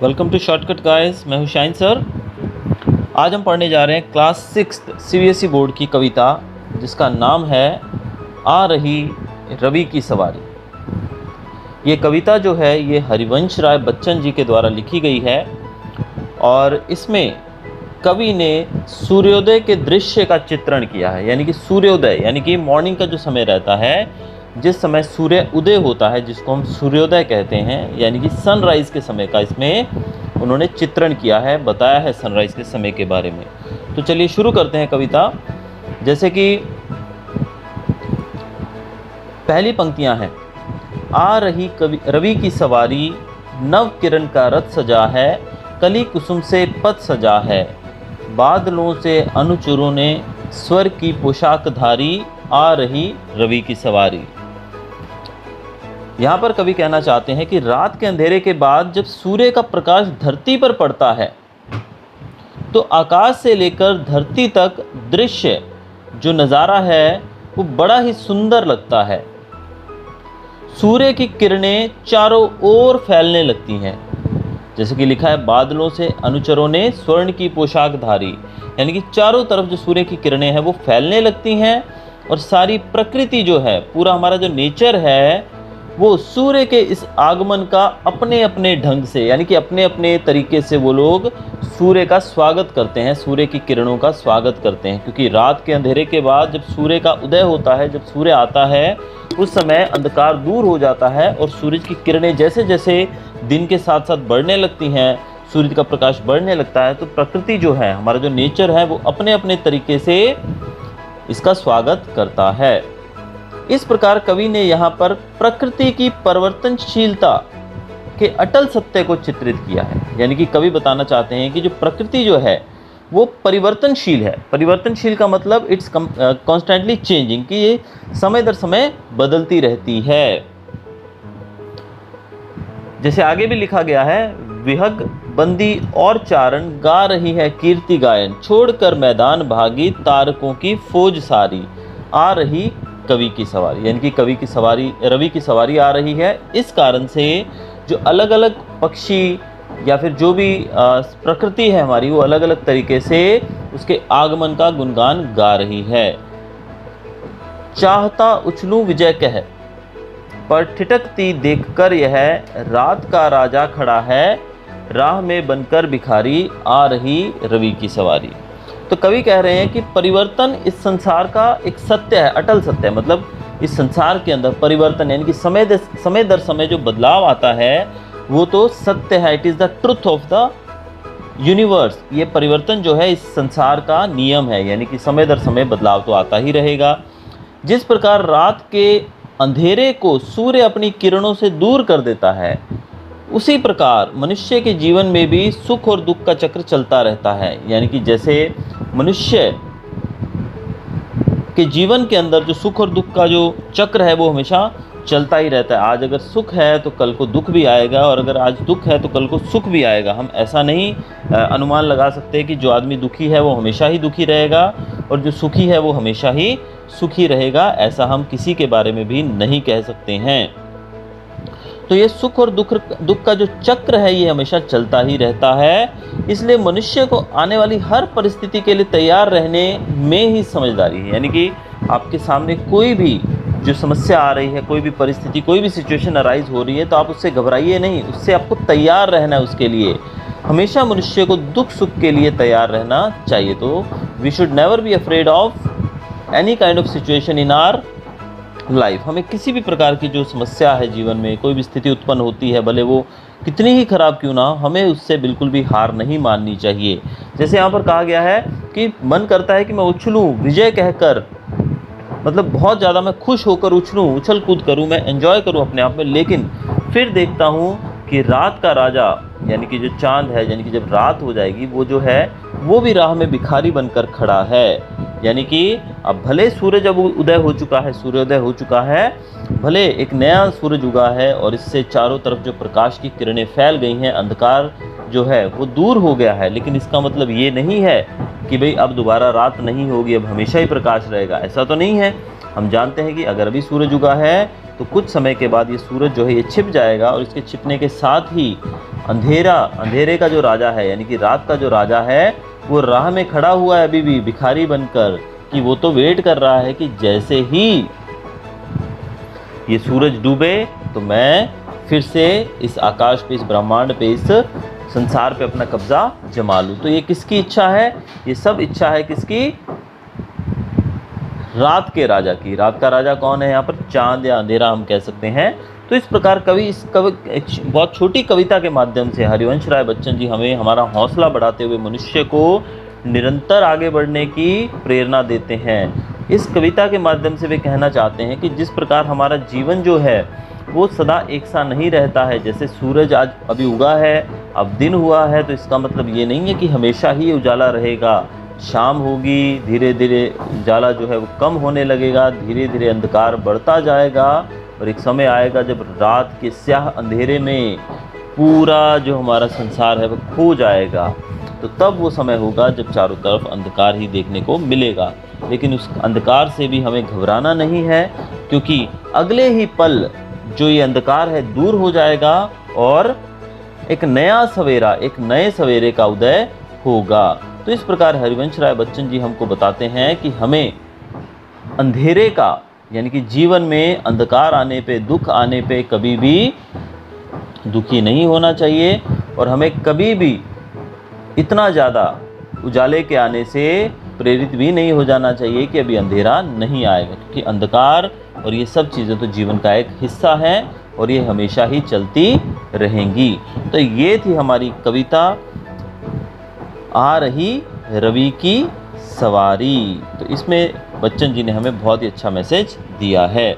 Welcome two shortcut guys. मैं हूं shine sir. आज हम पढ़ने जा रहे हैं क्लास 6 सीबीएसई बोर्ड की कविता जिसका नाम है आ रही रवि की सवारी। ये कविता जो है ये हरिवंश राय बच्चन जी के द्वारा लिखी गई है और इसमें कवि ने सूर्योदय के दृश्य का चित्रण किया है। यानी कि सूर्योदय यानी कि मॉर्निंग का जो समय रहता है, जिस समय सूर्य उदय होता है, जिसको हम सूर्योदय कहते हैं, यानी कि सनराइज के समय का इसमें उन्होंने चित्रण किया है, बताया है सनराइज के समय के बारे में। तो चलिए शुरू करते हैं कविता। जैसे कि पहली पंक्तियां हैं, आ रही रवि की सवारी, नव किरण का रथ सजा है, कली कुसुम से पथ सजा है, बादलों से अनुचरों ने स्वर की पोशाक धारी, आ रही रवि की सवारी। यहाँ पर कवि कहना चाहते हैं कि रात के अंधेरे के बाद जब सूर्य का प्रकाश धरती पर पड़ता है तो आकाश से लेकर धरती तक दृश्य जो नज़ारा है वो बड़ा ही सुंदर लगता है। सूर्य की किरणें चारों ओर फैलने लगती हैं। जैसे कि लिखा है, बादलों से अनुचरों ने स्वर्ण की पोशाक धारी, यानी कि चारों तरफ जो सूर्य की किरणें हैं वो फैलने लगती हैं और सारी प्रकृति जो है, पूरा हमारा जो नेचर है, वो सूर्य के इस आगमन का अपने अपने ढंग से, यानी कि अपने अपने तरीके से वो लोग सूर्य का स्वागत करते हैं, सूर्य की किरणों का स्वागत करते हैं। क्योंकि रात के अंधेरे के बाद जब सूर्य का उदय होता है, जब सूर्य आता है, उस समय अंधकार दूर हो जाता है और सूरज की किरणें जैसे जैसे दिन के साथ साथ बढ़ने लगती हैं, सूर्य का प्रकाश बढ़ने लगता है, तो प्रकृति जो है, हमारा जो नेचर है, वो अपने अपने तरीके से इसका स्वागत करता है। इस प्रकार कवि ने यहाँ पर प्रकृति की परिवर्तनशीलता के अटल सत्य को चित्रित किया है। यानी कि कवि बताना चाहते हैं कि जो प्रकृति जो है वो परिवर्तनशील है। परिवर्तनशील का मतलब इट्स कॉन्स्टेंटली चेंजिंग, कि ये समय दर समय बदलती रहती है। जैसे आगे भी लिखा गया है, विहग बंदी और चारण, गा रही है कीर्ति गायन, छोड़कर मैदान भागी तारकों की फौज सारी, आ रही कवि की सवारी। यानी कि कवि की सवारी, रवि की सवारी आ रही है। इस कारण से जो अलग अलग पक्षी या फिर जो भी प्रकृति है हमारी, वो अलग अलग तरीके से उसके आगमन का गुणगान गा रही है। चाहता उछलूं विजय कह, पर ठिठकती देखकर यह, रात का राजा खड़ा है, राह में बनकर भिखारी, आ रही रवि की सवारी। तो कवि कह रहे हैं कि परिवर्तन इस संसार का एक सत्य है, अटल सत्य है। मतलब इस संसार के अंदर परिवर्तन, यानी कि समय दर समय जो बदलाव आता है वो तो सत्य है। It is the truth of the universe. ये परिवर्तन जो है इस संसार का नियम है, यानी कि समय दर समय बदलाव तो आता ही रहेगा। जिस प्रकार रात के अंधेरे को सूर्य अपनी किरणों से दूर कर देता है, उसी प्रकार मनुष्य के जीवन में भी सुख और दुख का चक्र चलता रहता है। यानी कि जैसे मनुष्य के जीवन के अंदर जो सुख और दुख का जो चक्र है वो हमेशा चलता ही रहता है। आज अगर सुख है तो कल को दुख भी आएगा, और अगर आज दुख है तो कल को सुख भी आएगा। हम ऐसा नहीं अनुमान लगा सकते कि जो आदमी दुखी है वो हमेशा ही दुखी रहेगा और जो सुखी है वो हमेशा ही सुखी रहेगा। ऐसा हम किसी के बारे में भी नहीं कह सकते हैं। तो ये सुख और दुख का जो चक्र है ये हमेशा चलता ही रहता है। इसलिए मनुष्य को आने वाली हर परिस्थिति के लिए तैयार रहने में ही समझदारी है। यानी कि आपके सामने कोई भी जो समस्या आ रही है, कोई भी परिस्थिति, कोई भी सिचुएशन अराइज हो रही है, तो आप उससे घबराइए नहीं, उससे आपको तैयार रहना है। उसके लिए हमेशा मनुष्य को दुख सुख के लिए तैयार रहना चाहिए। तो we should never be afraid of any kind of situation in our life. हमें किसी भी प्रकार की जो समस्या है जीवन में, कोई भी स्थिति उत्पन्न होती है, भले वो कितनी ही खराब क्यों ना हो, हमें उससे बिल्कुल भी हार नहीं माननी चाहिए। जैसे यहाँ पर कहा गया है कि मन करता है कि मैं उछलूं विजय कहकर, मतलब बहुत ज़्यादा मैं खुश होकर उछलूं, उछल कूद करूं, मैं एंजॉय करूं अपने आप में, लेकिन फिर देखता हूं कि रात का राजा, यानी कि जो चांद है, यानी कि जब रात हो जाएगी, वो जो है वो भी राह में भिखारी बनकर खड़ा है। यानी कि अब भले सूरज अब उदय हो चुका है, सूर्योदय हो चुका है, भले एक नया सूरज उगा है और इससे चारों तरफ जो प्रकाश की किरणें फैल गई हैं, अंधकार जो है वो दूर हो गया है, लेकिन इसका मतलब ये नहीं है कि भाई अब दोबारा रात नहीं होगी, अब हमेशा ही प्रकाश रहेगा। ऐसा तो नहीं है। हम जानते हैं कि अगर अभी सूरज उगा है तो कुछ समय के बाद ये सूरज जो है ये छिप जाएगा और इसके छिपने के साथ ही अंधेरे का जो राजा है यानी कि रात का जो राजा है वो राह में खड़ा हुआ है अभी भी भिखारी बनकर, कि वो तो वेट कर रहा है कि जैसे ही ये सूरज डूबे तो मैं फिर से इस आकाश पे, इस ब्रह्मांड पे, इस संसार पे अपना कब्जा जमा लूं। तो ये किसकी इच्छा है? ये सब इच्छा है किसकी? रात के राजा की। रात का राजा कौन है यहाँ पर? चांद या अंधेरा हम कह सकते हैं। तो इस प्रकार कवि एक बहुत छोटी कविता के माध्यम से हरिवंश राय बच्चन जी हमें हमारा हौसला बढ़ाते हुए मनुष्य को निरंतर आगे बढ़ने की प्रेरणा देते हैं। इस कविता के माध्यम से वे कहना चाहते हैं कि जिस प्रकार हमारा जीवन जो है वो सदा एक सा नहीं रहता है। जैसे सूरज आज अभी उगा है, अब दिन हुआ है, तो इसका मतलब ये नहीं है कि हमेशा ही उजाला रहेगा। शाम होगी, धीरे धीरे उजाला जो है वो कम होने लगेगा, धीरे धीरे अंधकार बढ़ता जाएगा और एक समय आएगा जब रात के स्याह अंधेरे में पूरा जो हमारा संसार है वो खो जाएगा। तो तब वो समय होगा जब चारों तरफ अंधकार ही देखने को मिलेगा। लेकिन उस अंधकार से भी हमें घबराना नहीं है, क्योंकि अगले ही पल जो ये अंधकार है दूर हो जाएगा और एक नया सवेरा, एक नए सवेरे का उदय होगा। तो इस प्रकार हरिवंश राय बच्चन जी हमको बताते हैं कि हमें अंधेरे का यानी कि जीवन में अंधकार आने पे, दुख आने पे कभी भी दुखी नहीं होना चाहिए और हमें कभी भी इतना ज़्यादा उजाले के आने से प्रेरित भी नहीं हो जाना चाहिए कि अभी अंधेरा नहीं आएगा, क्योंकि अंधकार और ये सब चीज़ें तो जीवन का एक हिस्सा है और ये हमेशा ही चलती रहेंगी। तो ये थी हमारी कविता आ रही रवि की सवारी। तो इसमें बच्चन जी ने हमें बहुत ही अच्छा मैसेज दिया है।